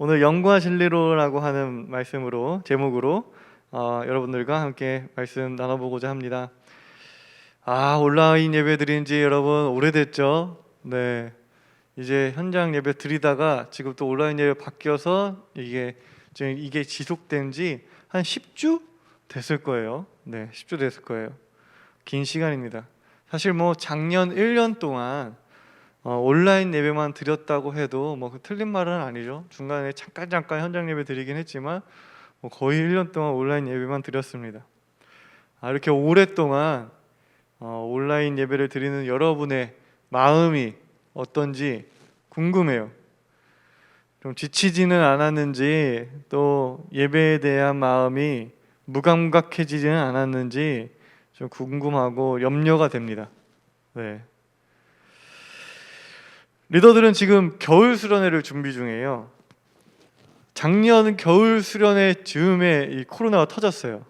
오늘 영과 진리로라고 하는 말씀으로 제목으로 여러분들과 함께 말씀 나눠보고자 합니다. 온라인 예배 드린 지 여러분 오래됐죠? 네, 이제 현장 예배 드리다가 지금 또 온라인 예배 바뀌어서 이게 지속된 지 한 10주 됐을 거예요. 네, 10주 됐을 거예요. 긴 시간입니다. 사실 뭐 작년 1년 동안 온라인 예배만 드렸다고 해도 틀린 말은 아니죠. 중간에 잠깐 현장 예배 드리긴 했지만 거의 1년 동안 온라인 예배만 드렸습니다. 이렇게 오랫동안 온라인 예배를 드리는 여러분의 마음이 어떤지 궁금해요. 좀 지치지는 않았는지, 또 예배에 대한 마음이 무감각해지지는 않았는지 좀 궁금하고 염려가 됩니다. 네. 리더들은 지금 겨울 수련회를 준비 중이에요. 작년 겨울 수련회 즈음에 이 코로나가 터졌어요.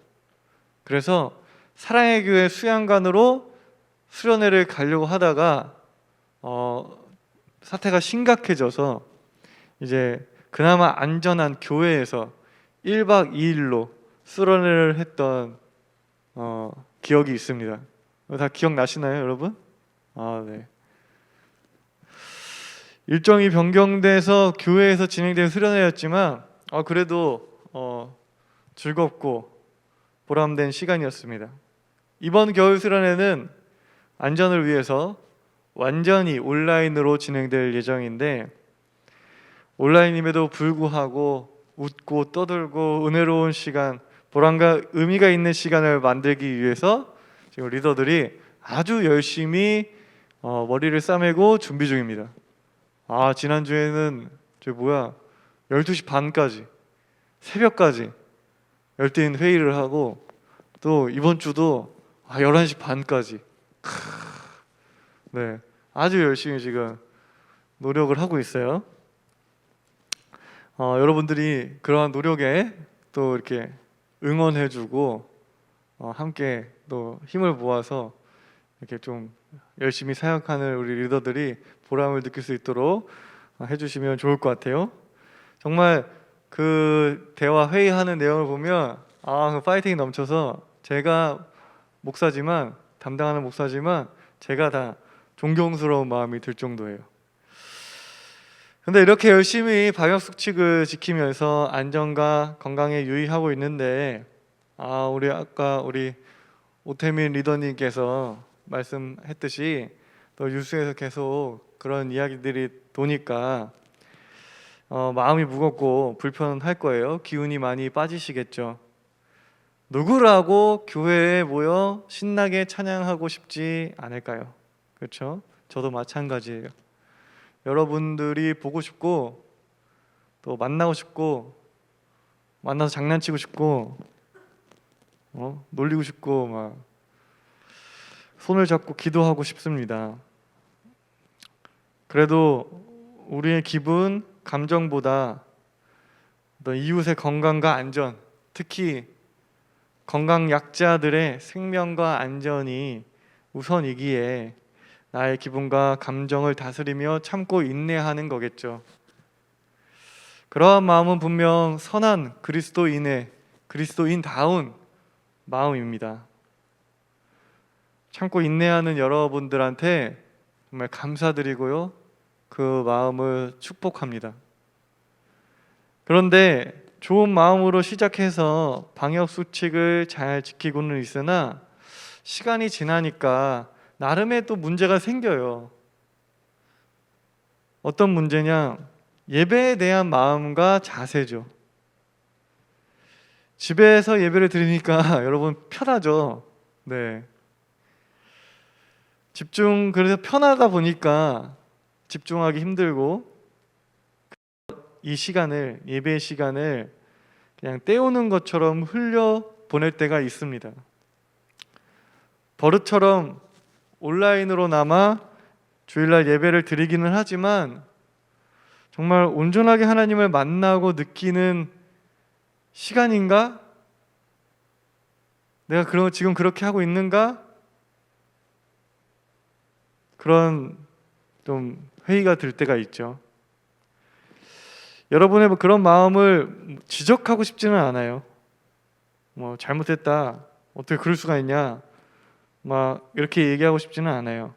그래서 사랑의 교회 수양관으로 수련회를 가려고 하다가 사태가 심각해져서 이제 그나마 안전한 교회에서 1박 2일로 수련회를 했던 기억이 있습니다. 다 기억나시나요, 여러분? 네. 일정이 변경돼서 교회에서 진행된 수련회였지만 그래도 즐겁고 보람된 시간이었습니다. 이번 겨울 수련회는 안전을 위해서 완전히 온라인으로 진행될 예정인데, 온라인임에도 불구하고 웃고 떠들고 은혜로운 시간, 보람과 의미가 있는 시간을 만들기 위해서 지금 리더들이 아주 열심히 머리를 싸매고 준비 중입니다. 지난주에는 12시 반까지 새벽까지 열띤 회의를 하고, 또 이번 주도 11시 반까지 네, 아주 열심히 지금 노력을 하고 있어요. 여러분들이 그러한 노력에 또 이렇게 응원해주고 함께 또 힘을 모아서 이렇게 좀 열심히 사역하는 우리 리더들이 보람을 느낄 수 있도록 해주시면 좋을 것 같아요. 정말 그 대화 회의하는 내용을 보면 그 파이팅이 넘쳐서 제가 담당하는 목사지만 제가 다 존경스러운 마음이 들 정도예요. 근데 이렇게 열심히 방역 수칙을 지키면서 안전과 건강에 유의하고 있는데 우리 오태민 리더님께서 말씀했듯이 또 뉴스에서 계속 그런 이야기들이 도니까 마음이 무겁고 불편할 거예요. 기운이 많이 빠지시겠죠. 누구라고 교회에 모여 신나게 찬양하고 싶지 않을까요? 그렇죠? 저도 마찬가지예요. 여러분들이 보고 싶고 또 만나고 싶고 만나서 장난치고 싶고 놀리고 싶고 막 손을 잡고 기도하고 싶습니다. 그래도 우리의 기분, 감정보다 또 이웃의 건강과 안전, 특히 건강 약자들의 생명과 안전이 우선이기에 나의 기분과 감정을 다스리며 참고 인내하는 거겠죠. 그러한 마음은 분명 선한 그리스도인다운 마음입니다. 참고 인내하는 여러분들한테 정말 감사드리고요, 그 마음을 축복합니다. 그런데 좋은 마음으로 시작해서 방역 수칙을 잘 지키고는 있으나 시간이 지나니까 나름의 또 문제가 생겨요. 어떤 문제냐? 예배에 대한 마음과 자세죠. 집에서 예배를 드리니까 여러분 편하죠? 네. 그래서 편하다 보니까 집중하기 힘들고 예배 시간을 그냥 때우는 것처럼 흘려 보낼 때가 있습니다. 버릇처럼 온라인으로나마 주일날 예배를 드리기는 하지만 정말 온전하게 하나님을 만나고 느끼는 시간인가? 내가 지금 그렇게 하고 있는가? 그런 좀 회의가 들 때가 있죠. 여러분의 뭐 그런 마음을 지적하고 싶지는 않아요. 뭐 잘못했다, 어떻게 그럴 수가 있냐, 막 이렇게 얘기하고 싶지는 않아요.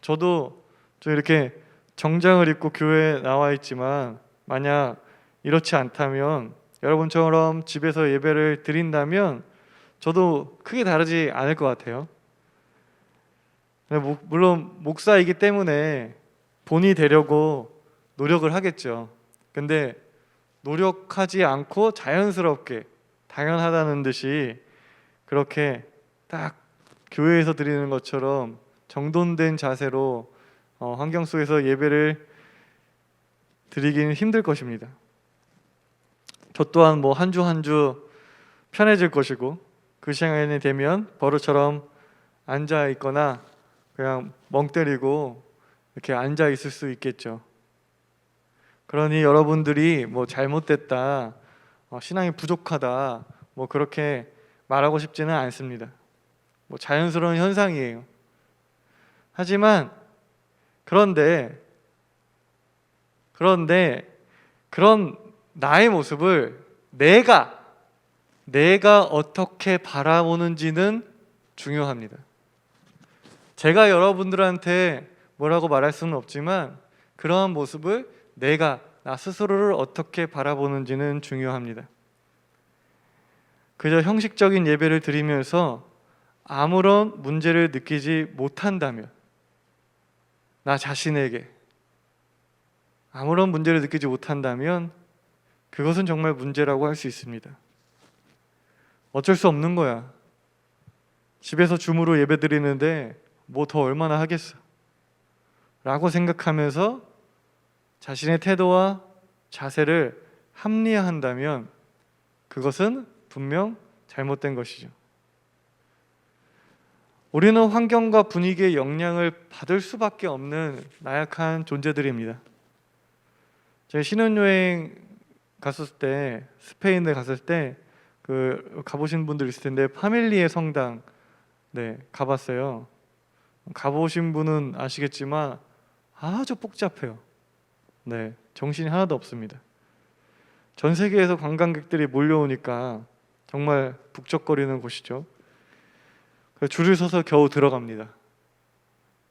저도 이렇게 정장을 입고 교회에 나와 있지만 만약 이렇지 않다면, 여러분처럼 집에서 예배를 드린다면 저도 크게 다르지 않을 것 같아요. 물론 목사이기 때문에 본이 되려고 노력을 하겠죠. 근데 노력하지 않고 자연스럽게 당연하다는 듯이 그렇게 딱 교회에서 드리는 것처럼 정돈된 자세로 환경 속에서 예배를 드리기는 힘들 것입니다. 저 또한 뭐 한 주 한 주 편해질 것이고, 그 시간이 되면 버릇처럼 앉아 있거나 그냥 멍 때리고 이렇게 앉아 있을 수 있겠죠. 그러니 여러분들이 뭐 잘못됐다, 신앙이 부족하다, 뭐 그렇게 말하고 싶지는 않습니다. 뭐 자연스러운 현상이에요. 하지만 그런데 그런 나의 모습을 내가 어떻게 바라보는지는 중요합니다. 제가 여러분들한테 뭐라고 말할 수는 없지만 그러한 모습을 나 스스로를 어떻게 바라보는지는 중요합니다. 그저 형식적인 예배를 드리면서 아무런 문제를 느끼지 못한다면, 나 자신에게 아무런 문제를 느끼지 못한다면 그것은 정말 문제라고 할 수 있습니다. 어쩔 수 없는 거야. 집에서 줌으로 예배 드리는데 뭐 더 얼마나 하겠어 라고 생각하면서 자신의 태도와 자세를 합리화한다면 그것은 분명 잘못된 것이죠. 우리는 환경과 분위기의 영향을 받을 수밖에 없는 나약한 존재들입니다. 제가 신혼여행 갔을 때, 스페인에 갔을 때 가보신 분들 있을 텐데 파밀리의 성당 가봤어요. 가보신 분은 아시겠지만 아주 복잡해요. 정신이 하나도 없습니다. 전 세계에서 관광객들이 몰려오니까 정말 북적거리는 곳이죠. 줄을 서서 겨우 들어갑니다.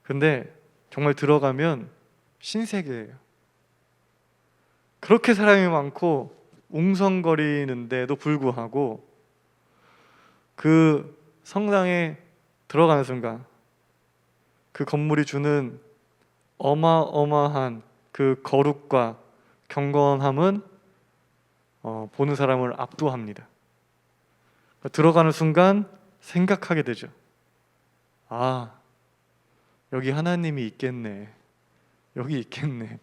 근데 정말 들어가면 신세계예요. 그렇게 사람이 많고 웅성거리는데도 불구하고 그 성당에 들어가는 순간 그 건물이 주는 어마어마한 그 거룩과 경건함은 보는 사람을 압도합니다. 들어가는 순간 생각하게 되죠. 아, 여기 하나님이 있겠네. 여기 있겠네.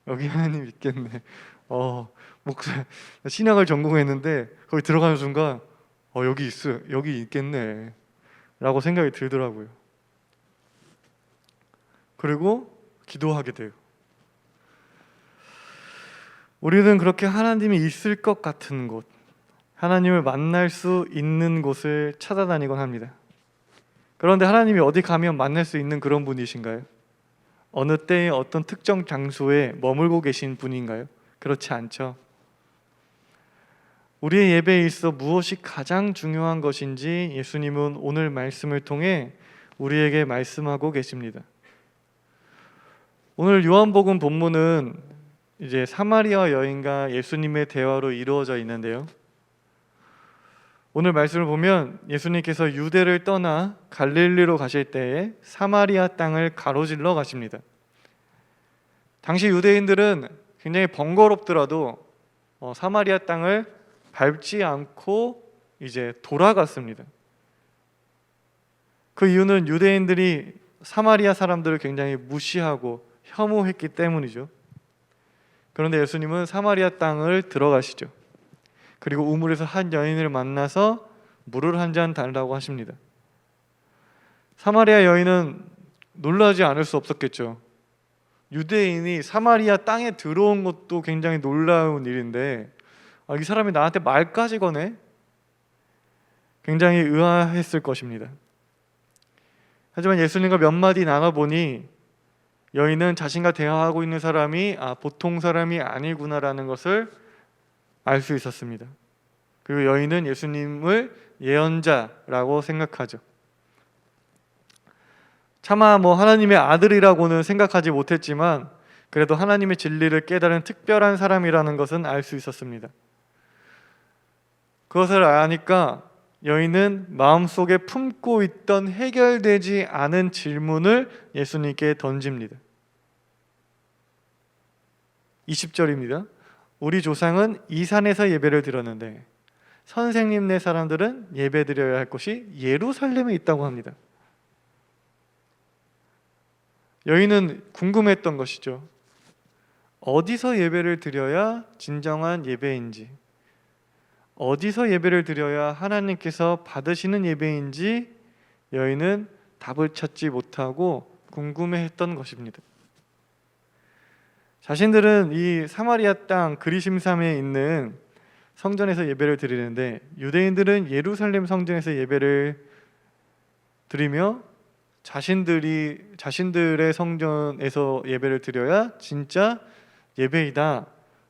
여기 하나님 있겠네. 목사 신학을 전공했는데 거기 들어가는 순간 여기 있겠네 라고 생각이 들더라고요. 그리고 기도하게 돼요. 우리는 그렇게 하나님이 있을 것 같은 곳, 하나님을 만날 수 있는 곳을 찾아다니곤 합니다. 그런데 하나님이 어디 가면 만날 수 있는 그런 분이신가요? 어느 때에 어떤 특정 장소에 머물고 계신 분인가요? 그렇지 않죠. 우리의 예배에 있어 무엇이 가장 중요한 것인지 예수님은 오늘 말씀을 통해 우리에게 말씀하고 계십니다. 오늘 요한복음 본문은 이제 사마리아 여인과 예수님의 대화로 이루어져 있는데요. 오늘 말씀을 보면 예수님께서 유대를 떠나 갈릴리로 가실 때에 사마리아 땅을 가로질러 가십니다. 당시 유대인들은 굉장히 번거롭더라도 사마리아 땅을 밟지 않고 이제 돌아갔습니다. 그 이유는 유대인들이 사마리아 사람들을 굉장히 무시하고 혐오했기 때문이죠. 그런데 예수님은 사마리아 땅을 들어가시죠. 그리고 우물에서 한 여인을 만나서 물을 한 잔 달라고 하십니다. 사마리아 여인은 놀라지 않을 수 없었겠죠. 유대인이 사마리아 땅에 들어온 것도 굉장히 놀라운 일인데 이 사람이 나한테 말까지 거네? 굉장히 의아했을 것입니다. 하지만 예수님과 몇 마디 나눠보니 여인은 자신과 대화하고 있는 사람이 보통 사람이 아니구나라는 것을 알 수 있었습니다. 그리고 여인은 예수님을 예언자라고 생각하죠. 차마 하나님의 아들이라고는 생각하지 못했지만 그래도 하나님의 진리를 깨달은 특별한 사람이라는 것은 알 수 있었습니다. 그것을 아니까 여인은 마음속에 품고 있던 해결되지 않은 질문을 예수님께 던집니다. 20절입니다. 우리 조상은 이 산에서 예배를 드렸는데 선생님네 사람들은 예배 드려야 할 곳이 예루살렘에 있다고 합니다. 여인은 궁금했던 것이죠. 어디서 예배를 드려야 진정한 예배인지, 어디서 예배를 드려야 하나님께서 받으시는 예배인지 여인은 답을 찾지 못하고 궁금해했던 것입니다. 자신들은 이 사마리아 땅 그리심산에 있는 성전에서 예배를 드리는데 유대인들은 예루살렘 성전에서 예배를 드리며 자신들의 성전에서 예배를 드려야 진짜 예배이다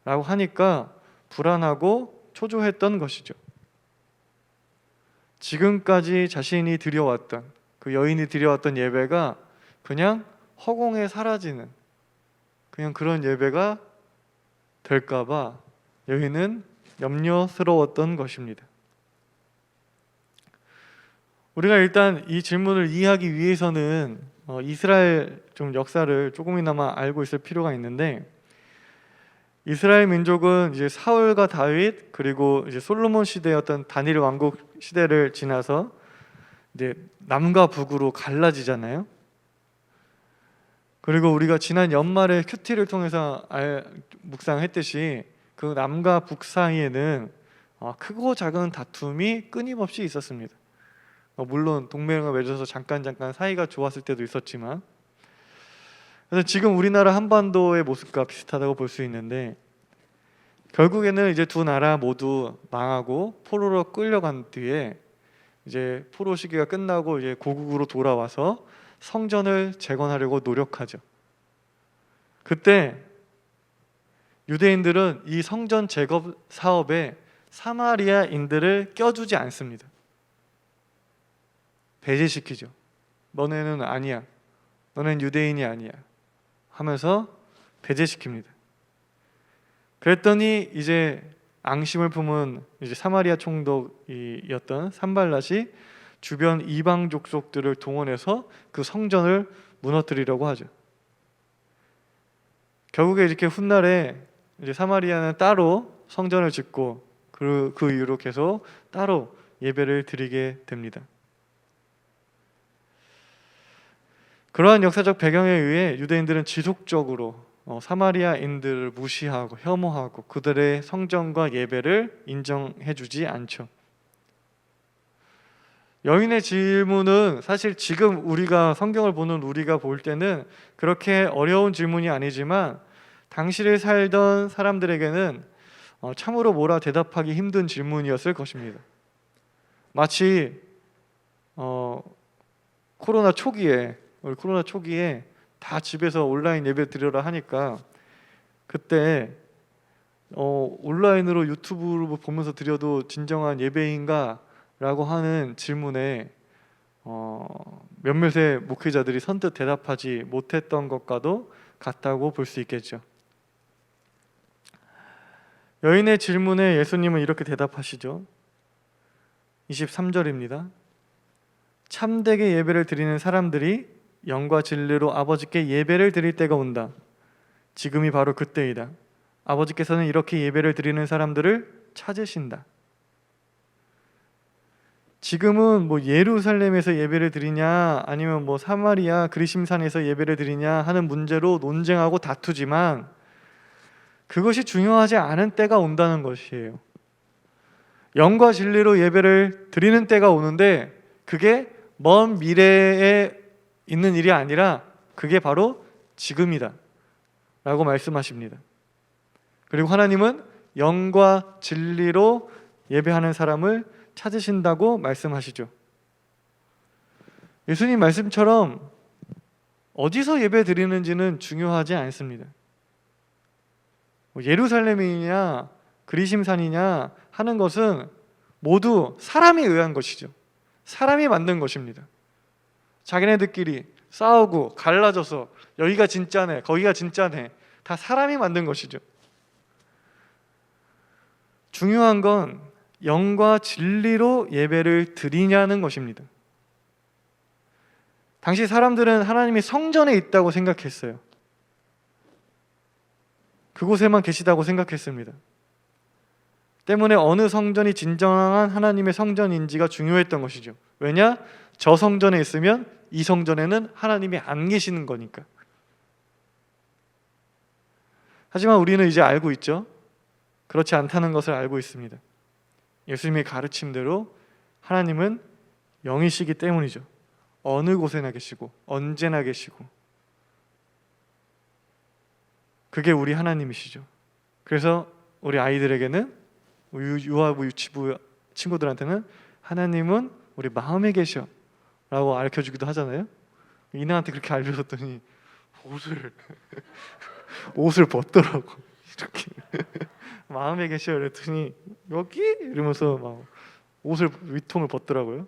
라고 하니까 불안하고 초조했던 것이죠. 지금까지 자신이 드려왔던, 그 여인이 드려왔던 예배가 그냥 허공에 사라지는 그냥 그런 예배가 될까봐 여인은 염려스러웠던 것입니다. 우리가 일단 이 질문을 이해하기 위해서는 이스라엘 좀 역사를 조금이나마 알고 있을 필요가 있는데, 이스라엘 민족은 이제 사울과 다윗 그리고 이제 솔로몬 시대였던 다니엘 왕국 시대를 지나서 이제 남과 북으로 갈라지잖아요. 그리고 우리가 지난 연말에 큐티를 통해서 묵상했듯이 그 남과 북 사이에는 크고 작은 다툼이 끊임없이 있었습니다. 물론 동맹을 맺어서 잠깐 사이가 좋았을 때도 있었지만, 그래서 지금 우리나라 한반도의 모습과 비슷하다고 볼 수 있는데, 결국에는 이제 두 나라 모두 망하고 포로로 끌려간 뒤에 이제 포로 시기가 끝나고 이제 고국으로 돌아와서 성전을 재건하려고 노력하죠. 그때 유대인들은 이 성전 재건 사업에 사마리아인들을 껴주지 않습니다. 배제시키죠. 너네는 아니야. 너는 유대인이 아니야. 하면서 배제시킵니다. 그랬더니 이제 앙심을 품은 이제 사마리아 총독이었던 산발랏이 주변 이방 족속들을 동원해서 그 성전을 무너뜨리려고 하죠. 결국에 이렇게 훗날에 이제 사마리아는 따로 성전을 짓고 그 이후로 계속 따로 예배를 드리게 됩니다. 그러한 역사적 배경에 의해 유대인들은 지속적으로 사마리아인들을 무시하고 혐오하고 그들의 성전과 예배를 인정해주지 않죠. 여인의 질문은 사실 지금 우리가 성경을 보는 우리가 볼 때는 그렇게 어려운 질문이 아니지만 당시를 살던 사람들에게는 참으로 뭐라 대답하기 힘든 질문이었을 것입니다. 마치 코로나 초기에 다 집에서 온라인 예배 드려라 하니까 그때 온라인으로 유튜브로 보면서 드려도 진정한 예배인가? 라고 하는 질문에 몇몇의 목회자들이 선뜻 대답하지 못했던 것과도 같다고 볼 수 있겠죠. 여인의 질문에 예수님은 이렇게 대답하시죠. 23절입니다. 참되게 예배를 드리는 사람들이 영과 진리로 아버지께 예배를 드릴 때가 온다. 지금이 바로 그때이다. 아버지께서는 이렇게 예배를 드리는 사람들을 찾으신다. 지금은 예루살렘에서 예배를 드리냐 아니면 사마리아 그리심산에서 예배를 드리냐 하는 문제로 논쟁하고 다투지만 그것이 중요하지 않은 때가 온다는 것이에요. 영과 진리로 예배를 드리는 때가 오는데 그게 먼 미래에 있는 일이 아니라 그게 바로 지금이다 라고 말씀하십니다. 그리고 하나님은 영과 진리로 예배하는 사람을 찾으신다고 말씀하시죠. 예수님 말씀처럼 어디서 예배 드리는지는 중요하지 않습니다. 예루살렘이냐 그리심산이냐 하는 것은 모두 사람에 의한 것이죠. 사람이 만든 것입니다. 자기네들끼리 싸우고 갈라져서 여기가 진짜네 거기가 진짜네 다 사람이 만든 것이죠. 중요한 건 영과 진리로 예배를 드리냐는 것입니다. 당시 사람들은 하나님이 성전에 있다고 생각했어요. 그곳에만 계시다고 생각했습니다. 때문에 어느 성전이 진정한 하나님의 성전인지가 중요했던 것이죠. 왜냐? 저 성전에 있으면 이 성전에는 하나님이 안 계시는 거니까. 하지만 우리는 이제 알고 있죠. 그렇지 않다는 것을 알고 있습니다. 예수님의 가르침대로 하나님은 영이시기 때문이죠. 어느 곳에나 계시고 언제나 계시고 그게 우리 하나님이시죠. 그래서 우리 아이들에게는 유아부 유치부 친구들한테는 하나님은 우리 마음에 계셔 라고 알려주기도 하잖아요. 이나한테 그렇게 알려줬더니 옷을 벗더라고. 이렇게 마음에 계셔 이랬더니 여기? 이러면서 막 옷을 위통을 벗더라고요.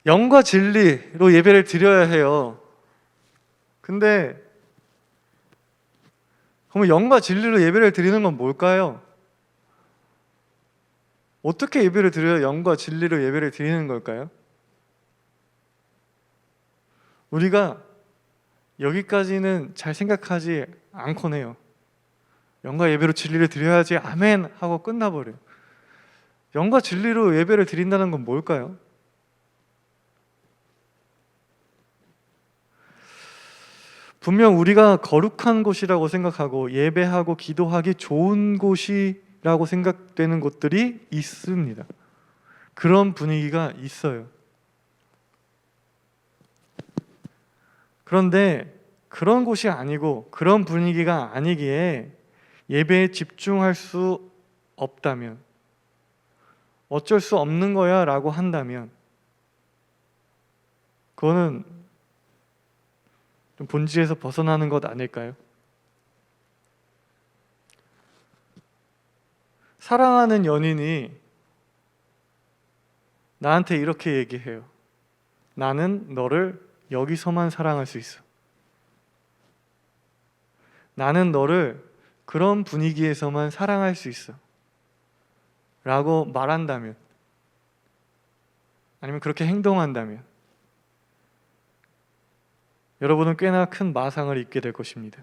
영과 진리로 예배를 드려야 해요. 근데 그러면 영과 진리로 예배를 드리는 건 뭘까요? 어떻게 예배를 드려야 영과 진리로 예배를 드리는 걸까요? 우리가 여기까지는 잘 생각하지 않곤 해요. 영과 예배로 진리를 드려야지 아멘 하고 끝나버려요. 영과 진리로 예배를 드린다는 건 뭘까요? 분명 우리가 거룩한 곳이라고 생각하고 예배하고 기도하기 좋은 곳이라고 생각되는 곳들이 있습니다. 그런 분위기가 있어요. 그런데 그런 곳이 아니고 그런 분위기가 아니기에 예배에 집중할 수 없다면, 어쩔 수 없는 거야 라고 한다면 그거는 좀 본질에서 벗어나는 것 아닐까요? 사랑하는 연인이 나한테 이렇게 얘기해요. 나는 너를 여기서만 사랑할 수 있어. 나는 너를 그런 분위기에서만 사랑할 수 있어 라고 말한다면, 아니면 그렇게 행동한다면 여러분은 꽤나 큰 마상을 입게 될 것입니다.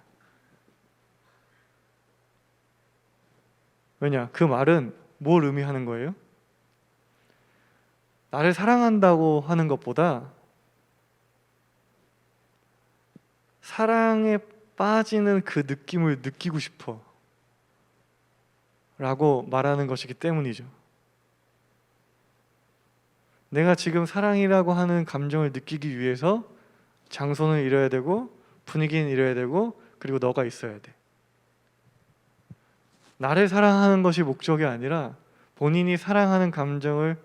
왜냐? 그 말은 뭘 의미하는 거예요? 나를 사랑한다고 하는 것보다 사랑에 빠지는 그 느낌을 느끼고 싶어 라고 말하는 것이기 때문이죠. 내가 지금 사랑이라고 하는 감정을 느끼기 위해서 장소는 이뤄야 되고 분위기는 이뤄야 되고 그리고 너가 있어야 돼. 나를 사랑하는 것이 목적이 아니라 본인이 사랑하는 감정을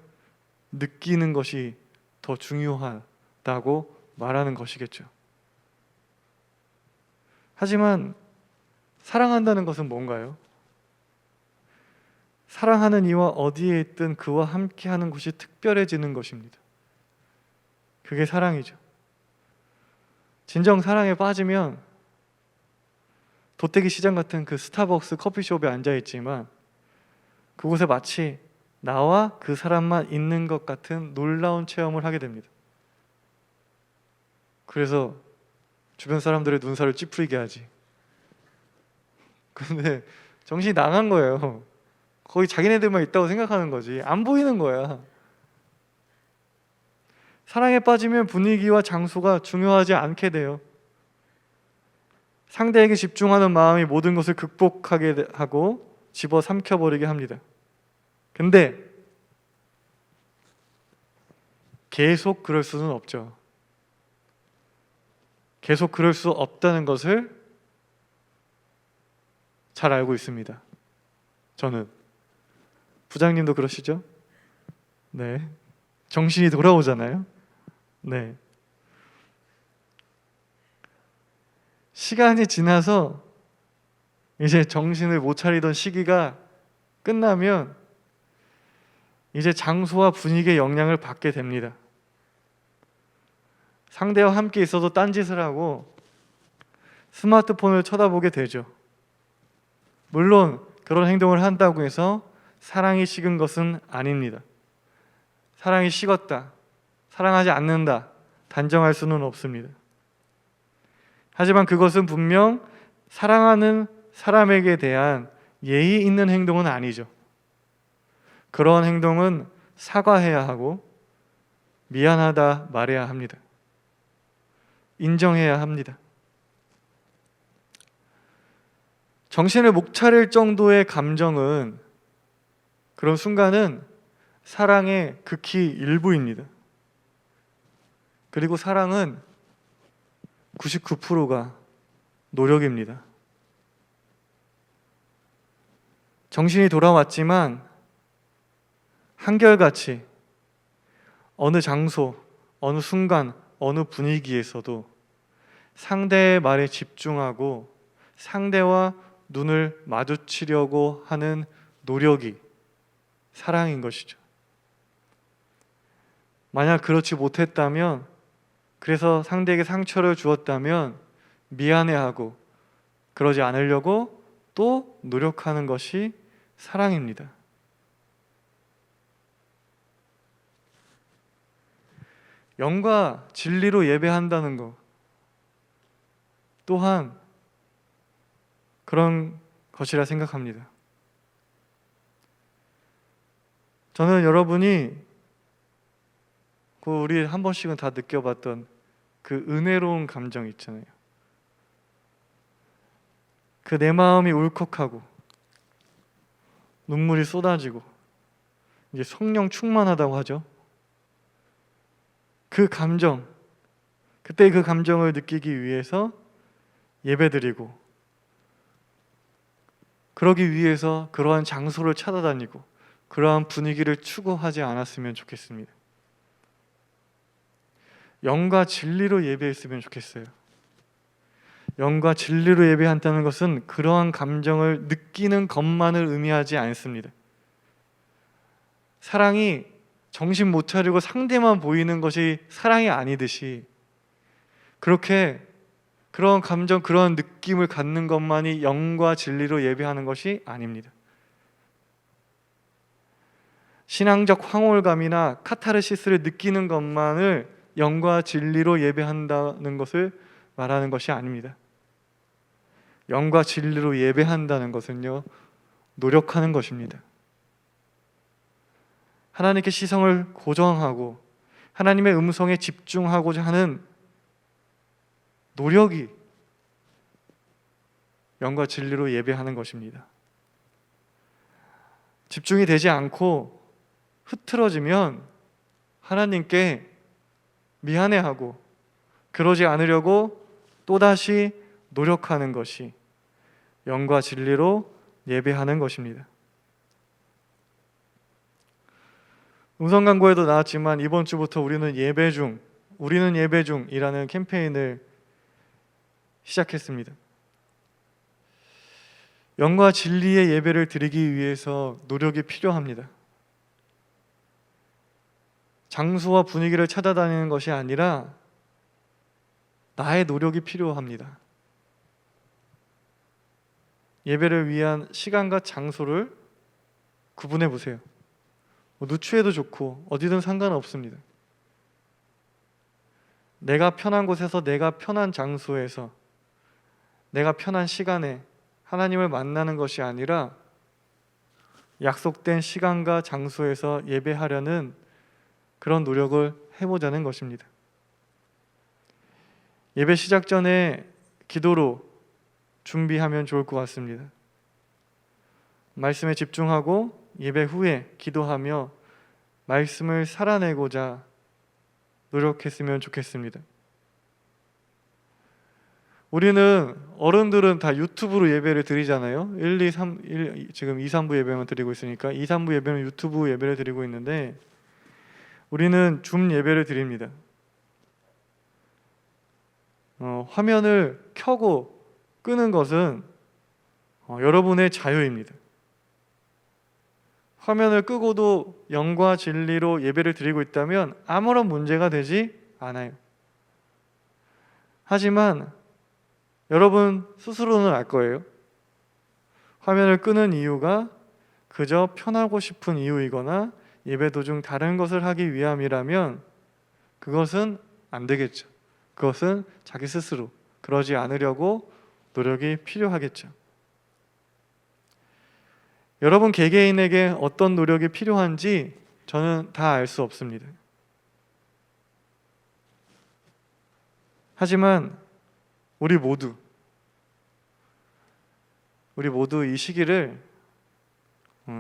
느끼는 것이 더 중요하다고 말하는 것이겠죠. 하지만 사랑한다는 것은 뭔가요? 사랑하는 이와 어디에 있든 그와 함께하는 곳이 특별해지는 것입니다. 그게 사랑이죠. 진정 사랑에 빠지면 돗대기 시장 같은 그 스타벅스 커피숍에 앉아있지만 그곳에 마치 나와 그 사람만 있는 것 같은 놀라운 체험을 하게 됩니다. 그래서 주변 사람들의 눈살을 찌푸리게 하지. 근데 정신이 나간 거예요. 거기 자기네들만 있다고 생각하는 거지. 안 보이는 거야. 사랑에 빠지면 분위기와 장소가 중요하지 않게 돼요. 상대에게 집중하는 마음이 모든 것을 극복하게 하고 집어삼켜버리게 합니다. 근데 계속 그럴 수는 없죠. 계속 그럴 수 없다는 것을 잘 알고 있습니다. 저는. 부장님도 그러시죠? 네. 정신이 돌아오잖아요. 네. 시간이 지나서 이제 정신을 못 차리던 시기가 끝나면 이제 장소와 분위기의 영향을 받게 됩니다. 상대와 함께 있어도 딴짓을 하고 스마트폰을 쳐다보게 되죠. 물론 그런 행동을 한다고 해서 사랑이 식은 것은 아닙니다. 사랑이 식었다, 사랑하지 않는다 단정할 수는 없습니다. 하지만 그것은 분명 사랑하는 사람에게 대한 예의 있는 행동은 아니죠. 그런 행동은 사과해야 하고 미안하다 말해야 합니다. 인정해야 합니다. 정신을 못 차릴 정도의 감정은, 그런 순간은 사랑의 극히 일부입니다. 그리고 사랑은 99%가 노력입니다. 정신이 돌아왔지만 한결같이 어느 장소, 어느 순간, 어느 분위기에서도 상대의 말에 집중하고 상대와 눈을 마주치려고 하는 노력이 사랑인 것이죠. 만약 그렇지 못했다면, 그래서 상대에게 상처를 주었다면 미안해하고 그러지 않으려고 또 노력하는 것이 사랑입니다. 영과 진리로 예배한다는 것 또한 그런 것이라 생각합니다. 저는 여러분이 우리 한 번씩은 다 느껴봤던 그 은혜로운 감정 있잖아요. 그 내 마음이 울컥하고 눈물이 쏟아지고 이제 성령 충만하다고 하죠. 그 감정, 그때 그 감정을 느끼기 위해서 예배드리고, 그러기 위해서 그러한 장소를 찾아다니고 그러한 분위기를 추구하지 않았으면 좋겠습니다. 영과 진리로 예배했으면 좋겠어요. 영과 진리로 예배한다는 것은 그러한 감정을 느끼는 것만을 의미하지 않습니다. 사랑이 정신 못 차리고 상대만 보이는 것이 사랑이 아니듯이, 그렇게 그런 감정, 그런 느낌을 갖는 것만이 영과 진리로 예배하는 것이 아닙니다. 신앙적 황홀감이나 카타르시스를 느끼는 것만을 영과 진리로 예배한다는 것을 말하는 것이 아닙니다. 영과 진리로 예배한다는 것은요, 노력하는 것입니다. 하나님께 시선을 고정하고 하나님의 음성에 집중하고자 하는 노력이 영과 진리로 예배하는 것입니다. 집중이 되지 않고 흐트러지면 하나님께 미안해하고 그러지 않으려고 또다시 노력하는 것이 영과 진리로 예배하는 것입니다. 음성 광고에도 나왔지만 이번 주부터 우리는 예배 중이라는 캠페인을 시작했습니다. 영과 진리의 예배를 드리기 위해서 노력이 필요합니다. 장소와 분위기를 찾아다니는 것이 아니라 나의 노력이 필요합니다. 예배를 위한 시간과 장소를 구분해 보세요. 누추해도 좋고 어디든 상관없습니다. 내가 편한 곳에서, 내가 편한 장소에서, 내가 편한 시간에 하나님을 만나는 것이 아니라 약속된 시간과 장소에서 예배하려는 그런 노력을 해보자는 것입니다. 예배 시작 전에 기도로 준비하면 좋을 것 같습니다. 말씀에 집중하고 예배 후에 기도하며 말씀을 살아내고자 노력했으면 좋겠습니다. 우리는 어른들은 다 유튜브로 예배를 드리잖아요. 1, 2, 3, 지금 2, 3부 예배만 드리고 있으니까 2, 3부 예배는 유튜브 예배를 드리고 있는데 우리는 줌 예배를 드립니다. 화면을 켜고 끄는 것은 여러분의 자유입니다. 화면을 끄고도 영과 진리로 예배를 드리고 있다면 아무런 문제가 되지 않아요. 하지만 여러분 스스로는 알 거예요. 화면을 끄는 이유가 그저 편하고 싶은 이유이거나 예배 도중 다른 것을 하기 위함이라면 그것은 안 되겠죠. 그것은 자기 스스로 그러지 않으려고 노력이 필요하겠죠. 여러분 개개인에게 어떤 노력이 필요한지 저는 다 알 수 없습니다. 하지만 우리 모두 이 시기를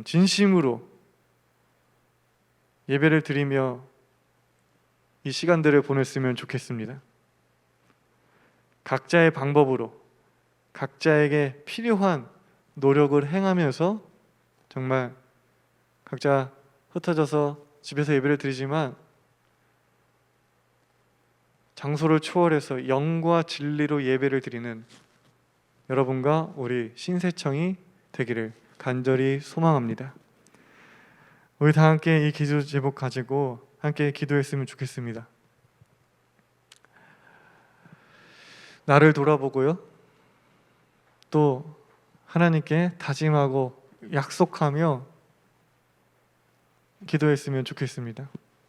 진심으로 예배를 드리며 이 시간들을 보냈으면 좋겠습니다. 각자의 방법으로 각자에게 필요한 노력을 행하면서 정말 각자 흩어져서 집에서 예배를 드리지만 장소를 초월해서 영과 진리로 예배를 드리는 여러분과 우리 신세청이 되기를 간절히 소망합니다. 우리 다 함께 이 기도 제목 가지고 함께 기도했으면 좋겠습니다. 나를 돌아보고요, 또 하나님께 다짐하고 약속하며 기도했으면 좋겠습니다.